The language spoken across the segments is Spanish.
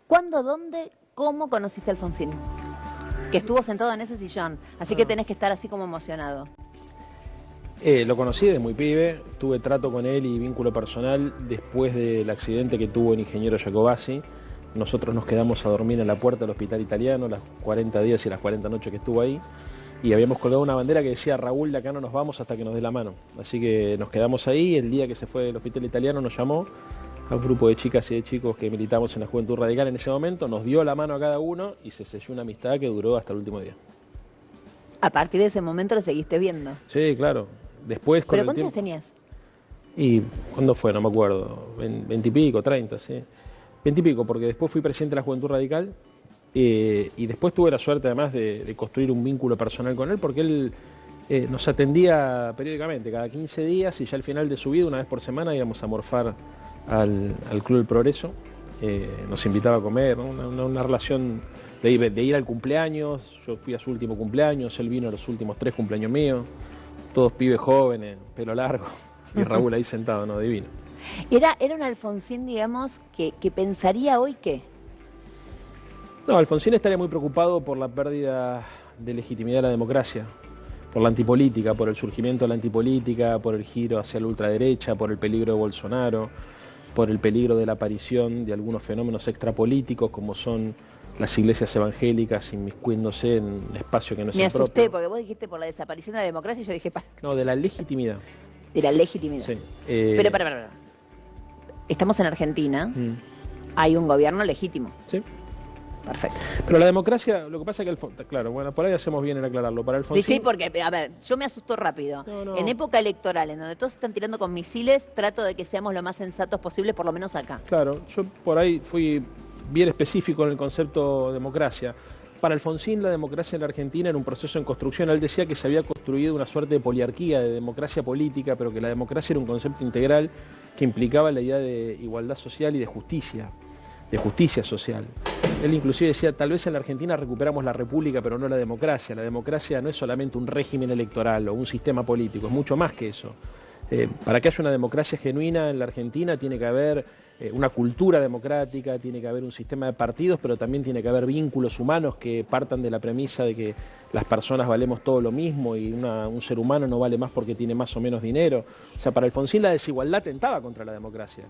¿Cuándo, dónde, cómo conociste a Alfonsín? Que estuvo sentado en ese sillón, así que tenés que estar así como emocionado. Lo conocí de muy pibe, tuve trato con él y vínculo personal después del accidente que tuvo el ingeniero Jacobacci. Nosotros nos quedamos a dormir en la puerta del hospital italiano, las 40 días y las 40 noches que estuvo ahí, y habíamos colgado una bandera que decía: Raúl, de acá no nos vamos hasta que nos dé la mano. Así que nos quedamos ahí. El día que se fue del hospital italiano nos llamó a un grupo de chicas y de chicos que militamos en la Juventud Radical en ese momento, nos dio la mano a cada uno y se selló una amistad que duró hasta el último día. A partir de ese momento lo seguiste viendo. Sí, claro. Después con ¿Pero el cuántos años tiempo... tenías? ¿Y cuándo fue? No me acuerdo. 20 y pico, 30, sí. 20 y pico, porque después fui presidente de la Juventud Radical y después tuve la suerte además de construir un vínculo personal con él, porque él nos atendía periódicamente, cada 15 días, y ya al final de su vida, una vez por semana, íbamos a morfar al Club del Progreso. Nos invitaba a comer, ¿no? Una relación de ir al cumpleaños. Yo fui a su último cumpleaños, él vino a los últimos 3 cumpleaños míos, todos pibes jóvenes, pelo largo, y Raúl ahí sentado, ¿no? Divino. Era un Alfonsín, digamos, que pensaría hoy ¿qué? No, Alfonsín estaría muy preocupado por la pérdida de legitimidad de la democracia, por la antipolítica, por el surgimiento de la antipolítica, por el giro hacia la ultraderecha, por el peligro de Bolsonaro, por el peligro de la aparición de algunos fenómenos extrapolíticos como son las iglesias evangélicas inmiscuiéndose en un espacio que no es el propio. Me asusté porque vos dijiste por la desaparición de la democracia y yo dije... No, de la legitimidad. De la legitimidad. Sí. Pero para. Estamos en Argentina, hay un gobierno legítimo. Sí. Perfecto. Pero la democracia, lo que pasa es que, claro, bueno, por ahí hacemos bien en aclararlo. Para Alfonsín... Sí, porque, a ver, yo me asusto rápido. No. En época electoral, en donde todos están tirando con misiles, trato de que seamos lo más sensatos posible, por lo menos acá. Claro, yo por ahí fui bien específico en el concepto democracia. Para Alfonsín, la democracia en la Argentina era un proceso en construcción. Él decía que se había construido una suerte de poliarquía, de democracia política, pero que la democracia era un concepto integral que implicaba la idea de igualdad social y de justicia social. Él inclusive decía: tal vez en la Argentina recuperamos la república, pero no la democracia. La democracia no es solamente un régimen electoral o un sistema político, es mucho más que eso. Para que haya una democracia genuina en la Argentina tiene que haber una cultura democrática, tiene que haber un sistema de partidos, pero también tiene que haber vínculos humanos que partan de la premisa de que las personas valemos todo lo mismo y un ser humano no vale más porque tiene más o menos dinero. O sea, para Alfonsín la desigualdad tentaba contra la democracia.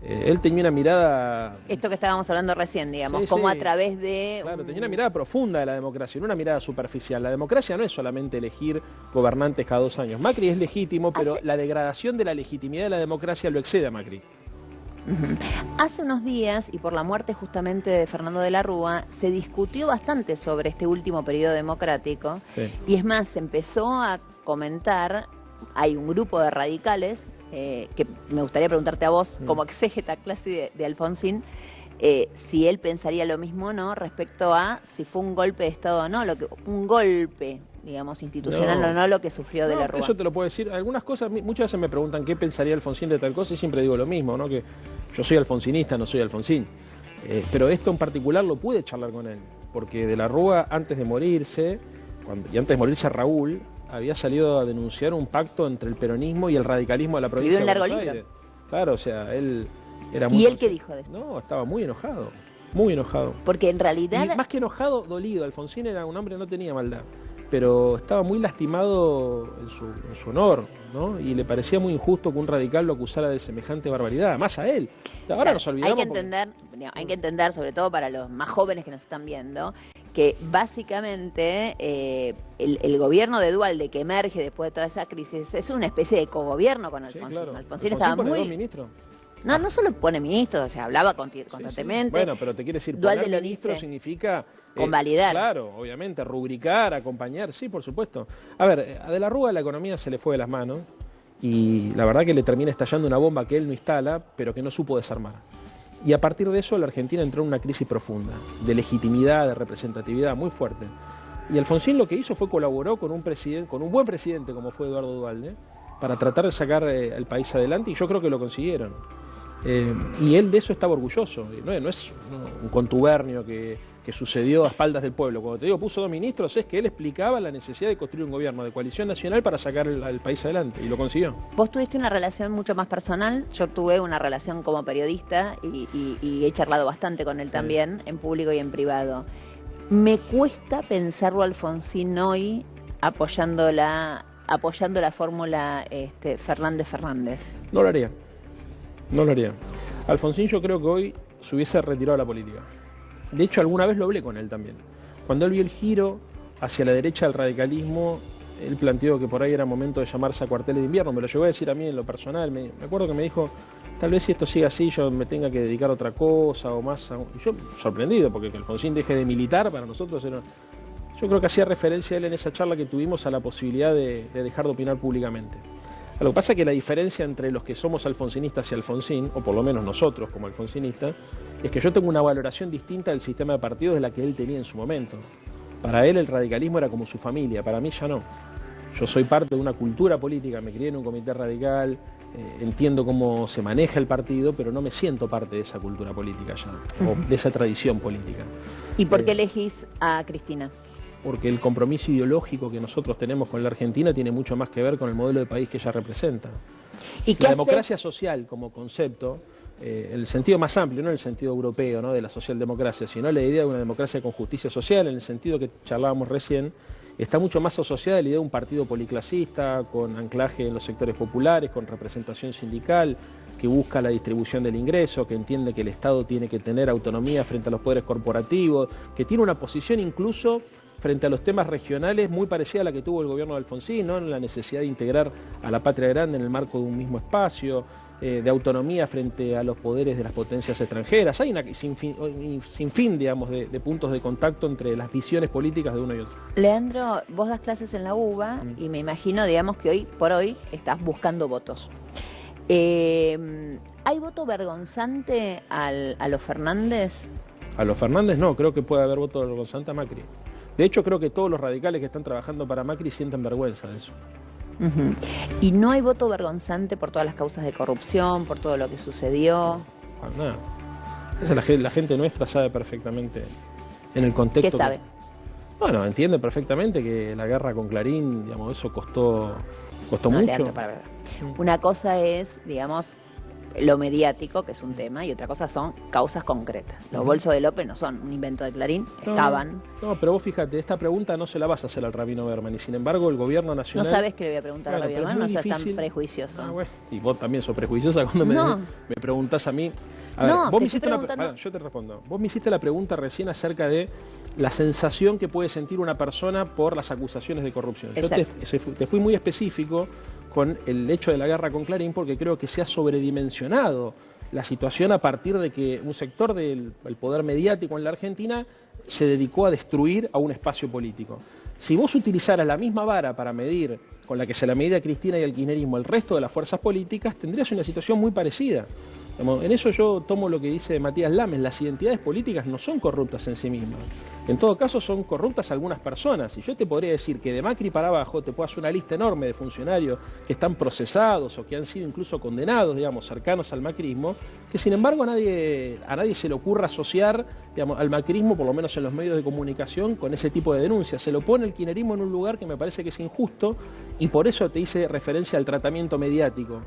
Él tenía una mirada... Esto que estábamos hablando recién, digamos, sí, como sí. A través de... Claro, tenía una mirada profunda de la democracia, no una mirada superficial. La democracia no es solamente elegir gobernantes cada 2 años. Macri es legítimo, pero la degradación de la legitimidad de la democracia lo excede a Macri. Hace unos días, y por la muerte justamente de Fernando de la Rúa, se discutió bastante sobre este último periodo democrático. Sí. Y es más, se empezó a comentar, hay un grupo de radicales, que me gustaría preguntarte a vos, como exégeta clase de Alfonsín, si él pensaría lo mismo o no respecto a si fue un golpe de Estado o no, un golpe, digamos, institucional o no lo que sufrió de la Rúa. Eso te lo puedo decir. Algunas cosas, muchas veces me preguntan qué pensaría Alfonsín de tal cosa y siempre digo lo mismo, ¿no? Que yo soy alfonsinista, no soy Alfonsín. Pero esto en particular lo pude charlar con él, porque de la Rúa, antes de morirse, y antes de morirse Raúl, había salido a denunciar un pacto entre el peronismo y el radicalismo de la provincia de Buenos Aires. Claro, o sea, él era muy... ¿Y él qué dijo de esto? No, estaba muy enojado, muy enojado. Porque en realidad... Y más que enojado, dolido. Alfonsín era un hombre que no tenía maldad, pero estaba muy lastimado en su honor, ¿no? Y le parecía muy injusto que un radical lo acusara de semejante barbaridad, más a él. Ahora nos olvidamos... Hay que entender, sobre todo para los más jóvenes que nos están viendo, que básicamente el gobierno de Duhalde, que emerge después de toda esa crisis, es una especie de cogobierno con Alfonsín. Sí, claro. Alfonsín estaba pone muy... 2 ministros. No solo pone ministros, o sea, hablaba constantemente. Sí. Bueno, pero te quiere decir, Duhalde poner lo ministro dice, significa... convalidar. Claro, obviamente, rubricar, acompañar, sí, por supuesto. A ver, a De la Rúa la economía se le fue de las manos y la verdad que le termina estallando una bomba que él no instala, pero que no supo desarmar. Y a partir de eso la Argentina entró en una crisis profunda, de legitimidad, de representatividad muy fuerte. Y Alfonsín lo que hizo fue colaboró con un buen presidente como fue Eduardo Duhalde, para tratar de sacar el país adelante, y yo creo que lo consiguieron. Y él de eso estaba orgulloso. No es un contubernio que que sucedió a espaldas del pueblo. Cuando te digo puso 2 ministros, es que él explicaba la necesidad de construir un gobierno de coalición nacional para sacar al país adelante, y lo consiguió. Vos tuviste una relación mucho más personal, yo tuve una relación como periodista y he charlado bastante con él también, en público y en privado. Me cuesta pensarlo a Alfonsín hoy apoyando la fórmula Fernández-Fernández. No lo haría. No lo haría. Alfonsín yo creo que hoy se hubiese retirado de la política. De hecho, alguna vez lo hablé con él también. Cuando él vio el giro hacia la derecha del radicalismo, él planteó que por ahí era momento de llamarse a cuarteles de invierno. Me lo llegó a decir a mí en lo personal. Me acuerdo que me dijo, tal vez si esto sigue así yo me tenga que dedicar a otra cosa o más. Y yo, sorprendido, porque que Alfonsín deje de militar para nosotros era... Yo creo que hacía referencia a él en esa charla que tuvimos a la posibilidad de dejar de opinar públicamente. Lo que pasa es que la diferencia entre los que somos alfonsinistas y Alfonsín, o por lo menos nosotros como alfonsinistas, es que yo tengo una valoración distinta del sistema de partidos de la que él tenía en su momento. Para él el radicalismo era como su familia, para mí ya no. Yo soy parte de una cultura política, me crié en un comité radical, entiendo cómo se maneja el partido, pero no me siento parte de esa cultura política ya, o de esa tradición política. ¿Y por qué elegís a Cristina? Porque el compromiso ideológico que nosotros tenemos con la Argentina tiene mucho más que ver con el modelo de país que ella representa. ¿Y qué la democracia social como concepto, el sentido más amplio, no en el sentido europeo, ¿no?, de la socialdemocracia, sino la idea de una democracia con justicia social, en el sentido que charlábamos recién, está mucho más asociada a la idea de un partido policlasista, con anclaje en los sectores populares, con representación sindical, que busca la distribución del ingreso, que entiende que el Estado tiene que tener autonomía frente a los poderes corporativos, que tiene una posición incluso frente a los temas regionales muy parecida a la que tuvo el gobierno de Alfonsín, ¿no?, en la necesidad de integrar a la patria grande en el marco de un mismo espacio, de autonomía frente a los poderes de las potencias extranjeras. Hay una sinfín, digamos, de puntos de contacto entre las visiones políticas de uno y otro. Leandro, vos das clases en la UBA y me imagino, digamos, que hoy por hoy estás buscando votos. ¿Hay voto vergonzante a los Fernández? A los Fernández no, creo que puede haber voto vergonzante a Macri. De hecho, creo que todos los radicales que están trabajando para Macri sienten vergüenza de eso. ¿Y no hay voto vergonzante por todas las causas de corrupción, por todo lo que sucedió? Nada. La gente nuestra sabe perfectamente en el contexto. ¿Qué sabe? Bueno, entiende perfectamente que la guerra con Clarín, digamos, eso costó mucho. Leandro, para ver. Una cosa es, digamos, lo mediático, que es un tema, y otra cosa son causas concretas. Los bolsos de López no son un invento de Clarín, estaban. No, pero vos fíjate, esta pregunta no se la vas a hacer al Rabino Berman, y sin embargo el gobierno nacional... No sabes que le voy a preguntar al Rabino Berman, no seas tan prejuicioso. Bueno, y vos también sos prejuiciosa cuando me preguntás a mí. A ver, vos me hiciste yo te respondo. Vos me hiciste la pregunta recién acerca de la sensación que puede sentir una persona por las acusaciones de corrupción. Exacto. Yo te fui muy específico con el hecho de la guerra con Clarín, porque creo que se ha sobredimensionado la situación a partir de que un sector del poder mediático en la Argentina se dedicó a destruir a un espacio político. Si vos utilizaras la misma vara para medir con la que se la medía a Cristina y al kirchnerismo el resto de las fuerzas políticas, tendrías una situación muy parecida. En eso yo tomo lo que dice Matías Lames, las identidades políticas no son corruptas en sí mismas. En todo caso son corruptas algunas personas. Y yo te podría decir que de Macri para abajo te puedo hacer una lista enorme de funcionarios que están procesados o que han sido incluso condenados, digamos, cercanos al macrismo, que sin embargo a nadie se le ocurra asociar, digamos, al macrismo, por lo menos en los medios de comunicación, con ese tipo de denuncias. Se lo pone el kirchnerismo en un lugar que me parece que es injusto y por eso te hice referencia al tratamiento mediático.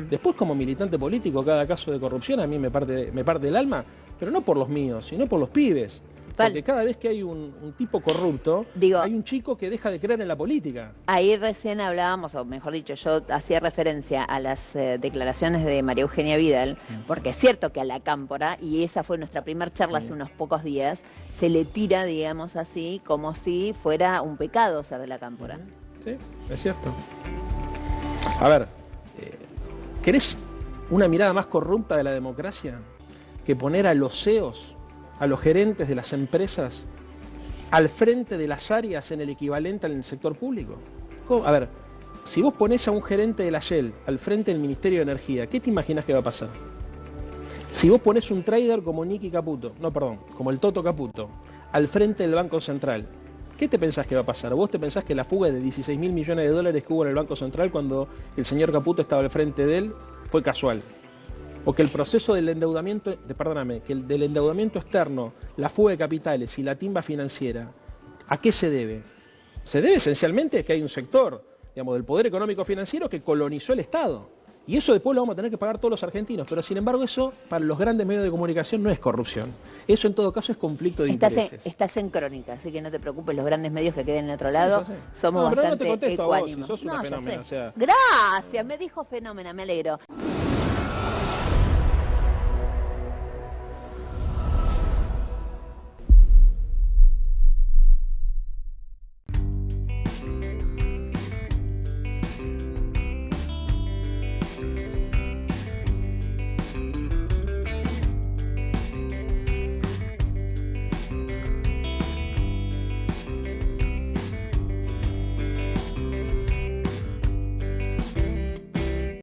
Después, como militante político, cada caso de corrupción a mí me parte el alma, pero no por los míos, sino por los pibes. Porque cada vez que hay un tipo corrupto, hay un chico que deja de creer en la política. Ahí recién hablábamos, o mejor dicho, yo hacía referencia a las declaraciones de María Eugenia Vidal, porque es cierto que a la Cámpora, y esa fue nuestra primera charla hace unos pocos días, se le tira, digamos así, como si fuera un pecado ser de la Cámpora. Sí, es cierto. A ver, ¿querés una mirada más corrupta de la democracia que poner a los CEOs, a los gerentes de las empresas, al frente de las áreas en el equivalente al sector público? ¿Cómo? A ver, si vos ponés a un gerente de la Shell al frente del Ministerio de Energía, ¿qué te imaginas que va a pasar? Si vos ponés un trader como como el Toto Caputo, al frente del Banco Central, ¿qué te pensás que va a pasar? ¿Vos te pensás que la fuga de 16.000 millones de dólares que hubo en el Banco Central cuando el señor Caputo estaba al frente de él fue casual? o que el proceso del endeudamiento, que el del endeudamiento externo, la fuga de capitales y la timba financiera, ¿a qué se debe? Se debe esencialmente a que hay un sector, digamos, del poder económico financiero que colonizó el Estado. Y eso después lo vamos a tener que pagar todos los argentinos. Pero sin embargo eso para los grandes medios de comunicación no es corrupción. Eso en todo caso es conflicto de intereses. Estás en Crónica, así que no te preocupes, los grandes medios que queden en otro lado somos no, bastante no te contesto ecuánimos. a vos, si sos una fenómena, o sea... Gracias, me dijo fenómena, me alegro.